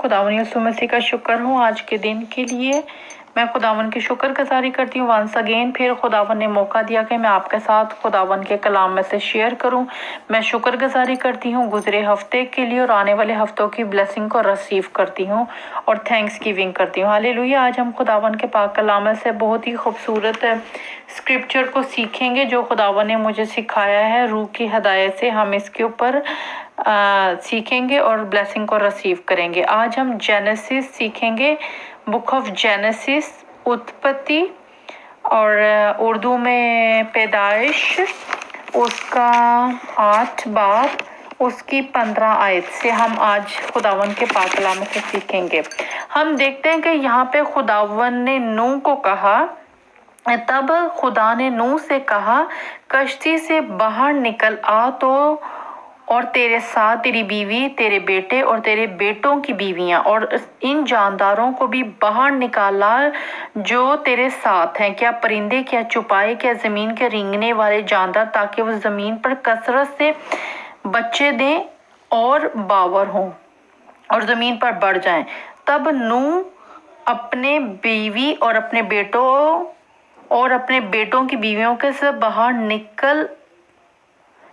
खुदावन यीशु मसीह का शुक्र हो आज के दिन के लिए। मैं खुदावन की शुक्रगुजारी करती हूँ वंस अगेन। फिर खुदावन ने मौका दिया कि मैं आपके साथ खुदावन के कलाम में से शेयर करूँ। मैं शुक्रगुजारी करती हूँ गुजरे हफ्ते के लिए और आने वाले हफ्तों की ब्लेसिंग को रिसीव करती हूँ और थैंक्स गिविंग करती हूँ। हालेलुया। आज हम खुदावन के पाक कलाम में से बहुत ही खूबसूरत स्क्रिप्चर को सीखेंगे जो खुदावन ने मुझे सिखाया है। रूह की हदायत से हम इसके ऊपर सीखेंगे और ब्लेसिंग को रिसीव करेंगे। आज हम जेनेसिस सीखेंगे, बुक ऑफ जेनेसिस, उत्पत्ति और उर्दू में पैदाइश, उसका 8 बाब, उसकी 15 आयत से हम आज खुदावन के पाक कलाम में से सीखेंगे। हम देखते हैं कि यहाँ पे खुदावन ने नूह को कहा, तब खुदा ने नूह से कहा कश्ती से बाहर निकल आ तो और तेरे साथ तेरी बीवी, तेरे बेटे और तेरे बेटों की बीवियां और इन जानदारों को भी बाहर निकाला जो तेरे साथ हैं, क्या परिंदे, क्या चुपाए, क्या जमीन के रेंगने वाले जानदार, ताकि वो जमीन पर कसरत से बच्चे दें और बावर हों और जमीन पर बढ़ जाएं। तब नूह अपने बीवी और अपने बेटों और अपने बेटों की बीवियों के साथ बाहर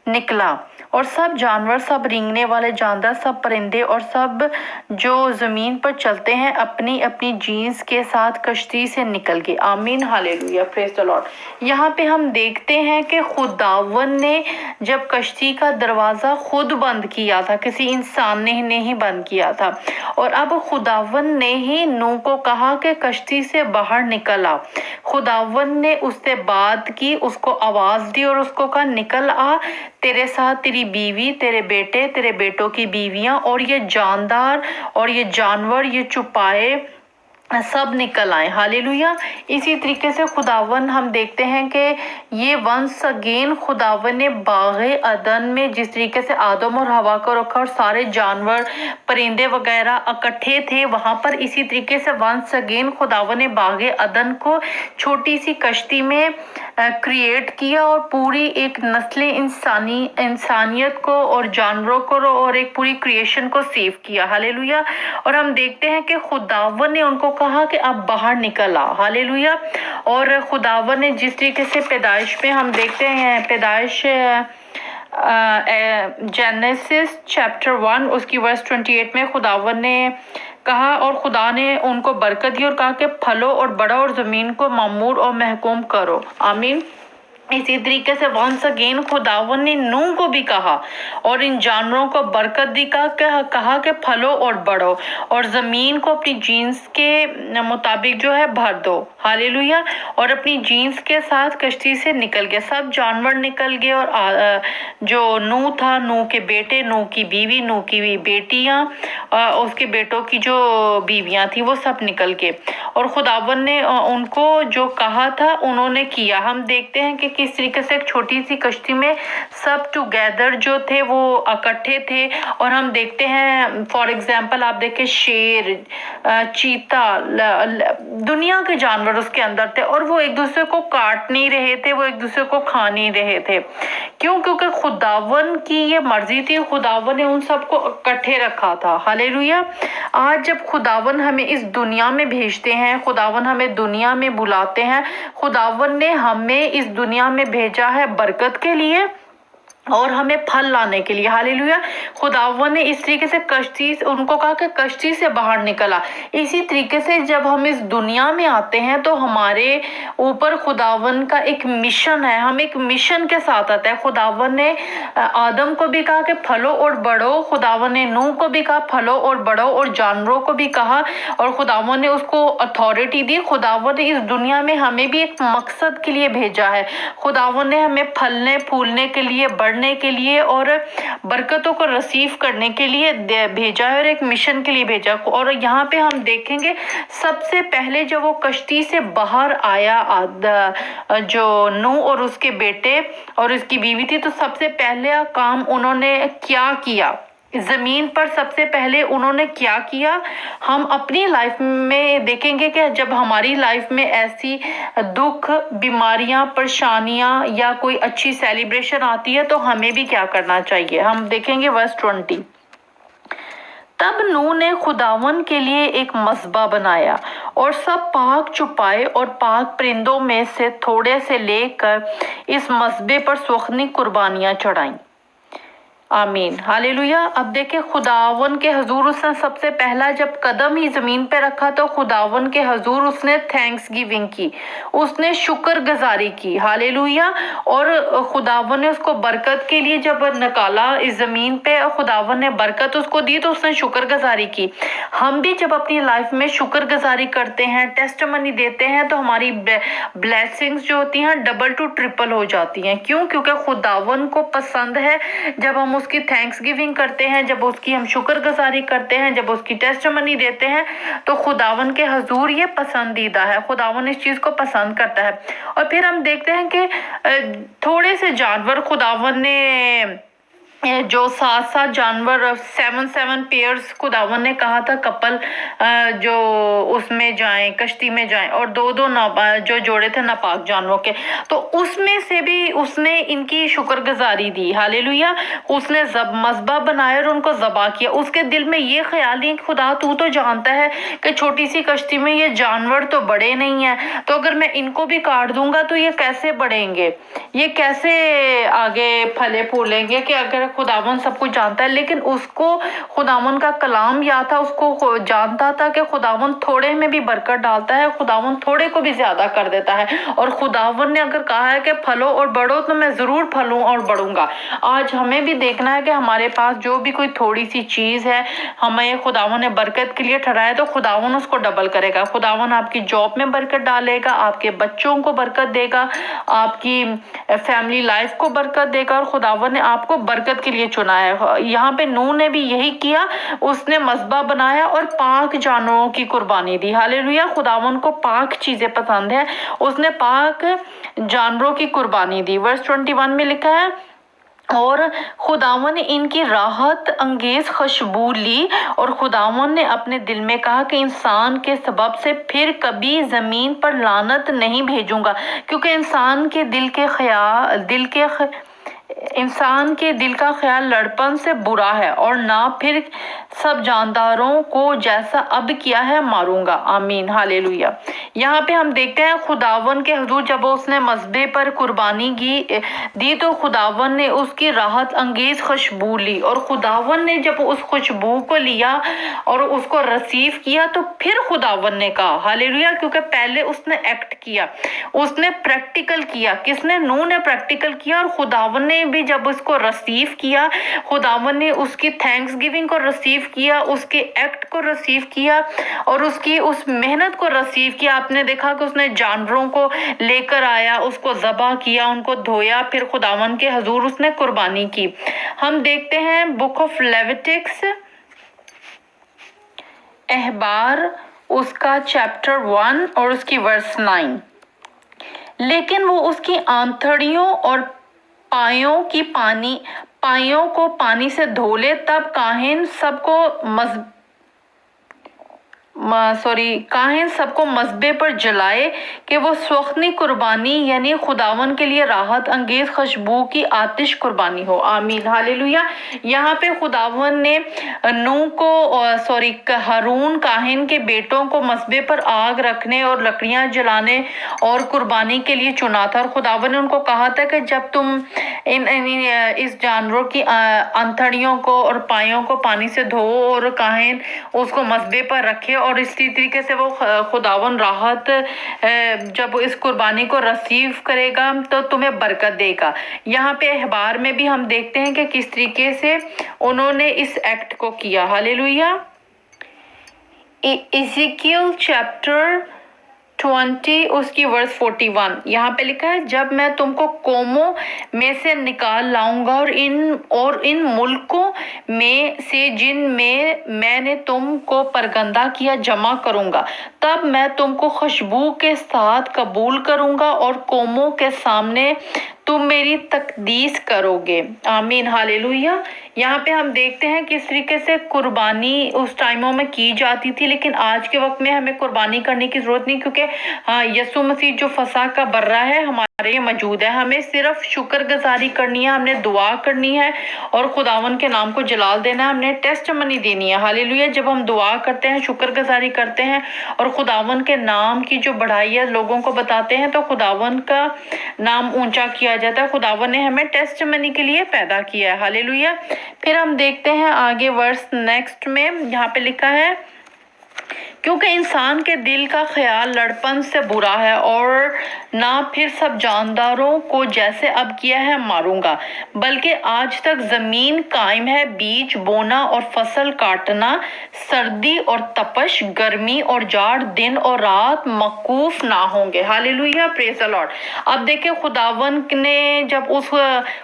निकला और सब जानवर, सब रेंगने वाले जानदार, सब परिंदे और सब जो जमीन पर चलते हैं अपनी अपनी जीन्स के साथ कश्ती से निकल गए। आमीन, हालेलुया, प्रेज द लॉर्ड। यहाँ पे हम देखते हैं कि खुदावन ने जब कश्ती का दरवाजा खुद बंद किया था, किसी इंसान ने नहीं बंद किया था, और अब खुदावन ने ही नूह को कहा कि कश्ती से बाहर निकल आ। खुदावन ने उससे बात की, उसको आवाज दी और उसको कहा निकल आ, तेरे साथ तेरी बीवी, तेरे बेटे, तेरे बेटों की बीवियां और ये जानदार और ये जानवर, ये चुपाए सब निकल आए। हालेलुया। इसी तरीके से खुदावन हम देखते हैं कि ये वंस अगेन खुदावन ने बाग़े अदन में जिस तरीके से आदम और हवा को रखा और सारे जानवर, परिंदे वगैरह इकट्ठे थे वहां पर, इसी तरीके से वंस अगेन खुदावन ने बाग़े अदन को छोटी सी कश्ती में क्रिएट किया और पूरी एक नस्ल इंसानियत को और जानवरों को और एक पूरी क्रिएशन को सेव किया। हालेलुया। और हम देखते हैं कि खुदावन ने उनको कहा कि अब बाहर निकल आ। हालेलुया। और खुदावन ने जिस तरीके से पैदाइश में हम देखते हैं, पैदाइश जेनेसिस चैप्टर 1 उसकी वर्स 28 में खुदावन ने कहा और खुदा ने उनको बरकत दी और कहा कि फलो और बढ़ो और जमीन को मामूर और महकूम करो। आमीन। इसी तरीके से वंस अगेन खुदावन ने नूह को भी कहा और इन जानवरों को बरकत दी, कहा कि फलो और बढ़ो और जमीन को अपनी जीन्स के मुताबिक जो है भर दो। हालेलुया। और अपनी जीन्स के साथ कश्ती से निकल गए, सब जानवर निकल गए और जो नूह था, नूह के बेटे, नूह की बीवी, नूह की बेटियां, उसके बेटों की जो बीवियां थी वो सब निकल गए और खुदावन ने उनको जो कहा था उन्होंने किया। हम देखते हैं कि किस तरीके से एक छोटी सी कश्ती में सब टुगेदर जो थे वो इकट्ठे थे और हम देखते हैं फॉर एग्जांपल आप देखें शेर, चीता, दुनिया के जानवर उसके अंदर थे और वो एक दूसरे को काट नहीं रहे थे, वो एक दूसरे को खा नहीं रहे थे। क्यों? क्योंकि खुदावन की ये मर्जी थी, खुदावन ने उन सबको इकट्ठे रखा था। हालेलुया। आज जब खुदावन हमें इस दुनिया में भेजते हैं, खुदावन हमें दुनिया में बुलाते हैं, खुदावन ने हमें इस दुनिया में भेजा है बरकत के लिए और हमें फल लाने के लिए। हालेलुया। खुदावन ने इस तरीके से कश्ती, उनको कहा कि कश्ती से बाहर निकला। इसी तरीके से जब हम इस दुनिया में आते हैं तो हमारे ऊपर खुदावन का एक मिशन है, हम एक मिशन के साथ आते हैं। खुदावन ने आदम को भी कहा कि फलो और बढ़ो, खुदावन ने नूह को भी कहा फलो और बढ़ो और जानवरों को भी कहा और खुदावन ने उसको अथॉरिटी दी। खुदावन ने इस दुनिया में हमें भी एक मकसद के लिए भेजा है। खुदावन ने हमें फलने फूलने के लिए, बढ़ने के लिए और बरकतों को रिसीव करने के लिए भेजा है और एक मिशन के लिए भेजा। और यहाँ पे हम देखेंगे सबसे पहले जब वो कश्ती से बाहर आया जो नूह और उसके बेटे और उसकी बीवी थी, तो सबसे पहले काम उन्होंने क्या किया, जमीन पर सबसे पहले उन्होंने क्या किया। हम अपनी लाइफ में देखेंगे कि जब हमारी लाइफ में ऐसी दुख, बीमारियां, परेशानियां या कोई अच्छी सेलिब्रेशन आती है तो हमें भी क्या करना चाहिए। हम देखेंगे वर्स 20, तब नूह ने खुदावन के लिए एक मस्बा बनाया और सब पाक चुपाए और पाक परिंदों में से थोड़े से लेकर इस मस्बे पर सुखनी कुर्बानियां चढ़ाईं। आमीन हालेलुया। अब देखिए खुदावन के हजूर उसने सबसे पहला जब कदम ही जमीन पे रखा तो खुदावन के हजूर उसने थैंक्स गिविंग की, उसने शुक्र गुजारी की। हालेलुया। और खुदावन ने उसको बरकत के लिए जब निकाला इस जमीन पे, खुदावन ने बरकत उसको दी तो उसने शुक्र गुजारी की। हम भी जब अपनी लाइफ में शुक्र गुजारी करते हैं, टेस्टमनी देते हैं, तो हमारी ब्लेसिंग्स जो होती हैं डबल टू ट्रिपल हो जाती हैं। क्यों? क्योंकि खुदावन को पसंद है जब हम उसकी थैंक्स गिविंग करते हैं, जब उसकी हम शुक्र गुजारी करते हैं, जब उसकी टेस्टमनी देते हैं, तो खुदावन के हजूर ये पसंदीदा है। खुदावन इस चीज को पसंद करता है। और फिर हम देखते हैं कि थोड़े से जानवर खुदावन ने जो 7 जानवर 7 पेयर्स खुदावन ने कहा था कपल जो उसमें जाएं, कश्ती में जाएं, और 2 जो जोड़े थे नापाक जानवरों के, तो उसमें से भी उसने इनकी शुक्रगुजारी दी। हालेलुया। उसने मस्बा बनाया और उनको ज़बा किया। उसके दिल में ये ख्याल नहीं, खुदा तू तो जानता है कि छोटी सी कश्ती में ये जानवर तो बड़े नहीं है, तो अगर मैं इनको भी काट दूंगा तो ये कैसे बढ़ेंगे, ये कैसे आगे फले फूलेंगे, कि अगर खुदावन सब कुछ जानता है। लेकिन उसको खुदावन का कलाम याद था, उसको जानता था कि खुदावन थोड़े में भी बरकत डालता है, खुदावन थोड़े को भी ज्यादा कर देता है। और खुदावन ने अगर कहा है कि फलो और बढ़ो, तो मैं जरूर फलूं और बढ़ूंगा। आज हमें भी देखना है कि हमारे पास जो भी कोई थोड़ी सी चीज है, हमें खुदावन ने बरकत के लिए ठहराया, तो खुदावन उसको डबल करेगा। खुदावन आपकी जॉब में बरकत डालेगा, आपके बच्चों को बरकत देगा, आपकी फैमिली लाइफ को बरकत देगा। और खुदावन ने आपको बरकत के लिए चुना है। यहाँ पे नूह ने भी यही किया, उसने मस्बा बनाया और पाक जानवरों की कुर्बानी दी। हालेलुया। खुदावन को पाक चीजें पसंद है, उसने पाक जानवरों की कुर्बानी दी। वर्स 21 में लिखा है, और खुदावन ने इनकी राहत अंगेज खुशबू ली, और खुदावन ने अपने दिल में कहा कि इंसान के सबब से फिर कभी जमीन पर लानत नहीं भेजूंगा, क्योंकि इंसान के दिल का ख्याल लड़पन से बुरा है, और ना फिर सब जानदारों को जैसा अब किया है मारूंगा। आमीन हालेलुया। यहाँ पे हम देखते हैं खुदावन के हुजूर जब उसने मस्बे पर कुर्बानी दी तो खुदावन ने उसकी राहत अंगेज खुशबू ली, और खुदावन ने जब उस खुशबू को लिया और उसको रिसीव किया तो फिर खुदावन ने कहा हालेलुया, क्योंकि पहले उसने एक्ट किया, उसने प्रैक्टिकल किया। किसने? नूह ने प्रैक्टिकल किया। और खुदावन ने भी जब उसको रिसीव किया, खुदावन ने उसकी थैंक्स गिविंग को रिसीव किया, उसके एक्ट को रिसीव किया, और उसकी उस मेहनत को रिसीव किया। आपने देखा कि उसने जानवरों को लेकर आया, उसको ज़बा किया, उनको धोया, फिर खुदावन के हजूर उसने कुर्बानी की। हम देखते हैं बुक ऑफ लेविटिक्स, अहबार, उसका चैप्टर 1 और उसकी वर्स 9। लेकिन वो उसकी आंतड़ियों और पायों को पानी से धो ले, तब काहिन सबको मस्बे पर जलाए कि वो सुखनी कुर्बानी यानी खुदावन के लिए राहत अंगेज खुशबू की आतिश कुर्बानी हो। आमीन हालेलुया। यहाँ पे खुदावन ने नूह को हारून काहिन के बेटों को मस्बे पर आग रखने और लकड़ियां जलाने और कुर्बानी के लिए चुना था। और खुदावन ने उनको कहा था कि जब तुम इस जानवरों की अंथड़ियों को और पायों को पानी से धो और काहिन उसको मस्बे पर रखे, और इसी तरीके से वो खुदावन राहत जब इस कुर्बानी को रिसीव करेगा तो तुम्हें बरकत देगा। यहाँ पे अहबार में भी हम देखते हैं कि किस तरीके से उन्होंने इस एक्ट को किया। हालेलुया। इज़ेकियल चैप्टर 20 उसकी वर्स 41 यहाँ पे लिखा है, जब मैं तुमको कौमों में से निकाल लाऊंगा और इन मुल्कों में से जिनमें मैंने तुमको परगंदा किया जमा करूंगा, तब मैं तुमको खुशबू के साथ कबूल करूंगा और कौमों के सामने तुम मेरी तकदीस करोगे। आमीन हालेलुया। यहाँ पे हम देखते हैं किस तरीके से कुर्बानी उस टाइमों में की जाती थी, लेकिन आज के वक्त में हमें कुर्बानी करने की जरूरत नहीं, क्योंकि यीशु मसीह जो फसह का बर्रा है हमारे हमारे मौजूद है। हमें सिर्फ शुक्र गुजारी करनी है, हमने दुआ करनी है और खुदावन के नाम को जलाल देना है, हमने टेस्टमनी देनी है। हालेलुया। जब हम दुआ करते हैं, शुक्र गुजारी करते हैं और खुदावन के नाम की जो बढ़ाई है लोगों को बताते हैं तो खुदावन का नाम ऊंचा किया जाता है। खुदावन ने हमें टेस्टमनी के लिए पैदा किया है। हालेलुया। फिर हम देखते हैं आगे वर्स नेक्स्ट में, यहाँ पे लिखा है क्योंकि इंसान के दिल का ख्याल लड़पन से बुरा है और ना फिर सब जानदारों को जैसे अब किया है मारूंगा, बल्कि आज तक जमीन कायम है, बीज बोना और फसल काटना, सर्दी और तपश, गर्मी और जाड़, दिन और रात मकूफ ना होंगे। Hallelujah, praise the Lord. अब देखिए खुदावन ने जब उस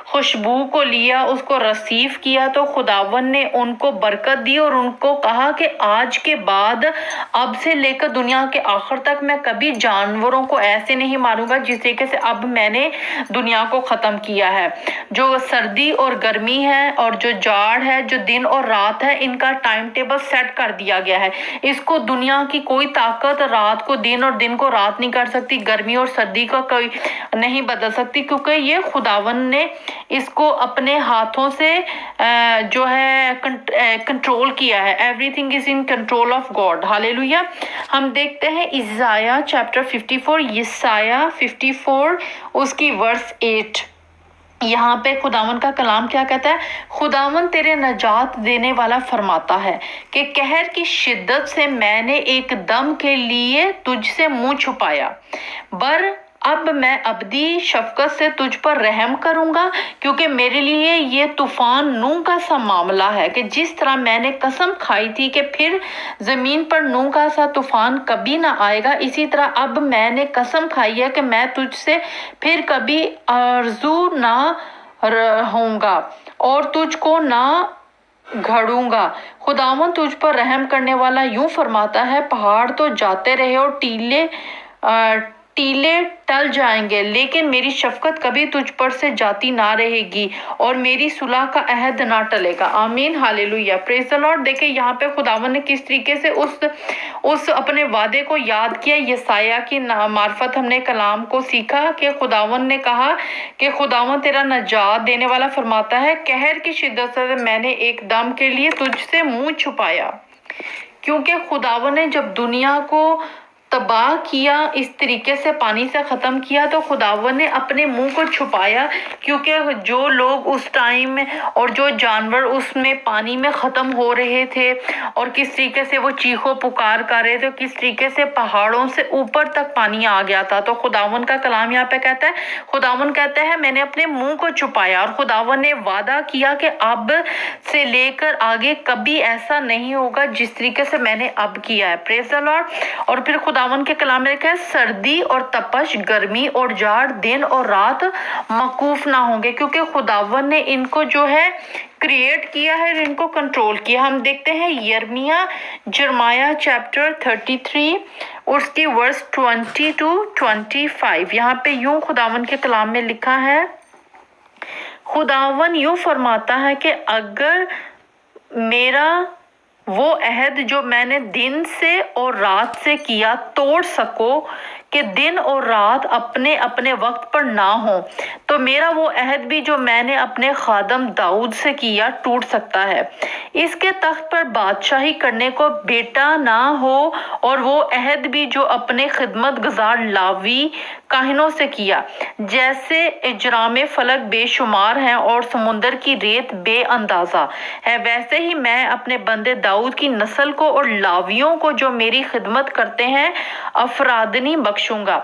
खुशबू को लिया, उसको रिसीव किया तो खुदावन ने उनको बरकत दी और उनको कहा कि आज के बाद अब से लेकर दुनिया के आखिर तक मैं कभी जानवरों को ऐसे नहीं मारूंगा जिस तरीके से अब मैंने दुनिया को खत्म किया है। जो सर्दी और गर्मी है और जो जाड़ है, जो दिन और रात है, इनका टाइम टेबल सेट कर दिया गया है। इसको दुनिया की कोई ताकत रात को दिन और दिन को रात नहीं कर सकती, गर्मी और सर्दी का कोई नहीं बदल सकती, क्योंकि ये खुदावन ने इसको अपने हाथों से जो है कंट्रोल किया है। Everything is in control of God. Hallelujah. हम देखते हैं इसाया चैप्टर 54, यसाया 54 उसकी वर्स 8। यहाँ पे खुदावन का कलाम क्या कहता है? खुदावन तेरे नजात देने वाला फरमाता है कि कहर की शिद्दत से मैंने एक दम के लिए तुझसे मुंह छुपाया, बर अब मैं अब्दी शफकत से तुझ पर रहम करूंगा, क्योंकि मेरे लिए ये तूफान नूह का सा मामला है कि जिस तरह मैंने कसम खाई थी कि फिर जमीन पर नूह का सा तूफान कभी ना आएगा, इसी तरह अब मैंने कसम खाई है कि मैं तुझसे फिर कभी आरजू ना रहूंगा और तुझको ना घड़ूंगा। खुदावन तुझ पर रहम करने वाला यूं फरमाता है, पहाड़ तो जाते रहे और टीले टल जाएंगे, लेकिन मेरी शफकत कभी तुझ पर से जाती ना रहेगी और मेरी सुलह का अहद ना टलेगा। आमीन, हालेलुया, प्रेज द लॉर्ड। देखिए यहाँ पे खुदावन ने किस तरीके से उस अपने वादे को याद किया। यसाया की मार्फत हमने कलाम को सीखा कि खुदावन ने कहा कि खुदावन तेरा नजात देने वाला फरमाता है, कहर की शिद्दत से मैंने एक दम के लिए तुझसे मुंह छुपाया। क्योंकि खुदावन ने जब दुनिया को तबाह किया, इस तरीके से पानी से ख़त्म किया, तो खुदावन ने अपने मुंह को छुपाया, क्योंकि जो लोग उस टाइम में और जो जानवर उसमें पानी में ख़त्म हो रहे थे और किस तरीके से वो चीखो पुकार कर रहे थे, किस तरीके से पहाड़ों से ऊपर तक पानी आ गया था। तो खुदावन का कलाम यहाँ पे कहता है, खुदावन कहता है मैंने अपने मुंह को छुपाया और खुदावन ने वादा किया कि अब से लेकर आगे कभी ऐसा नहीं होगा जिस तरीके से मैंने अब किया है। Praise the Lord. और फिर खुदावन के कलाम में लिखा है, सर्दी और तपश, गर्मी और जाड़, दिन और रात मकूफ ना होंगे, क्योंकि खुदावन ने इनको जो है क्रिएट किया है, इनको कंट्रोल किया। हम देखते हैं जरमाया चैप्टर 33 उसकी वर्स 20 to 25। यहाँ पे यूं खुदावन के कलाम में लिखा है, खुदावन यूं फरमाता है कि अगर मेरा वो अहद जो मैंने दिन से और रात से किया तोड़ सको कि दिन और रात अपने अपने वक्त पर ना हो, तो मेरा वो अहद भी जो मैंने अपने खादम दाऊद से किया टूट सकता है। इसके तख्त पर बादशाही करने को बेटा ना हो, और वो अहद भी जो अपने खिदमत गुजार लावी काहिनों से किया। जैसे इजराम फलक बेशुमार हैं और समुंदर की रेत बेअंदाजा है, वैसे ही मैं अपने बंदे दाऊद की नस्ल को और लावियों को जो मेरी खिदमत करते हैं अफरादनी बख्शूंगा।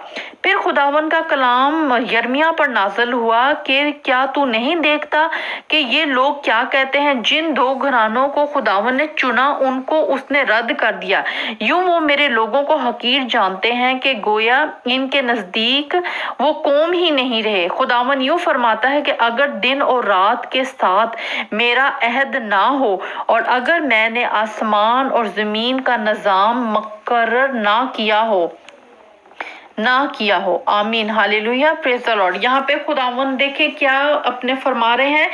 फिर खुदावन का कलाम यर्मिया पर नाज़िल हुआ कि क्या तू नहीं देखता कि ये लोग क्या कहते हैं, जिन दो घरानों को खुदावन ने चुना उनको उसने रद्द कर दिया। यूं वो मेरे लोगों को हकीर जानते हैं कि गोया इनके नजदीक वो कौम ही नहीं रहे। खुदावन यूं फरमाता है कि अगर दिन और रात के साथ मेरा अहद ना हो और अगर मैंने आसमान और जमीन का निजाम मुकर्रर ना किया हो। आमीन, हालेलुया, प्रेज द लॉर्ड। यहाँ पे खुदावन देखे क्या अपने फरमा रहे हैं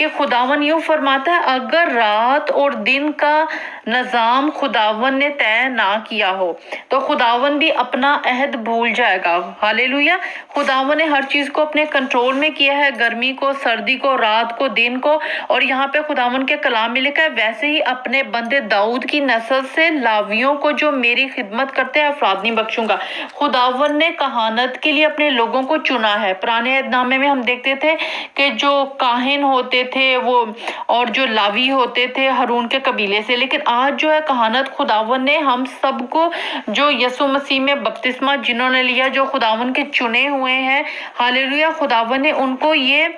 कि खुदावन यूं फरमाता है, अगर रात और दिन का निजाम खुदावन ने तय ना किया हो तो खुदावन भी अपना अहद भूल जाएगा। हालेलुया। खुदावन ने हर चीज को अपने कंट्रोल में किया है, गर्मी को, सर्दी को, रात को, दिन को। और यहाँ पे खुदावन के कलाम में लिखा है, वैसे ही अपने बंदे दाऊद की नस्ल से लावियों को जो मेरी खिदमत करते हैं अफराद नहीं बख्शूंगा। खुदावन ने कहानत के लिए अपने लोगों को चुना है। पुराने अहदनामे में हम देखते थे कि जो काहिन होते थे वो और जो लावी होते थे हारून के कबीले से, लेकिन आज जो है कहानत खुदावन ने हम सबको, जो यसु मसीह में बपतिस्मा जिन्होंने लिया, जो खुदावन के चुने हुए हैं, हालेलुया, खुदावन ने उनको ये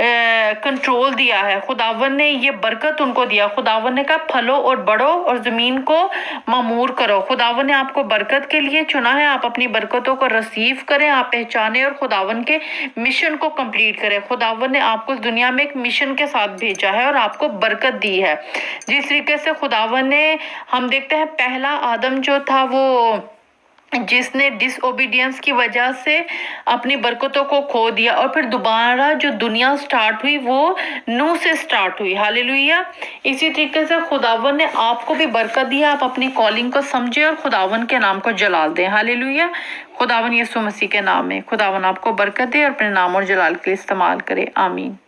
कंट्रोल दिया है, खुदावन ने ये बरकत उनको दिया। खुदावन ने कहा फलो और बढ़ो और जमीन को मामूर करो। खुदावन ने आपको बरकत के लिए चुना है, आप अपनी बरकतों को रिसीव करें, आप पहचाने और खुदावन के मिशन को कंप्लीट करें। खुदावन ने आपको इस दुनिया में एक मिशन के साथ भेजा है और आपको बरकत दी है। जिस तरीके से खुदावन ने, हम देखते हैं पहला आदम जो था वो जिसने डिसओबीडियंस की वजह से अपनी बरकतों को खो दिया, और फिर दोबारा जो दुनिया स्टार्ट हुई वो नूह से स्टार्ट हुई। हालेलुया। इसी तरीके से खुदावन ने आपको भी बरकत दी है, आप अपनी कॉलिंग को समझे और खुदावन के नाम को जलाल दें। हालेलुया। खुदावन यीशु मसीह के नाम में खुदावन आपको बरकत दे और अपने नाम और जलाल के लिए इस्तेमाल करे। आमीन।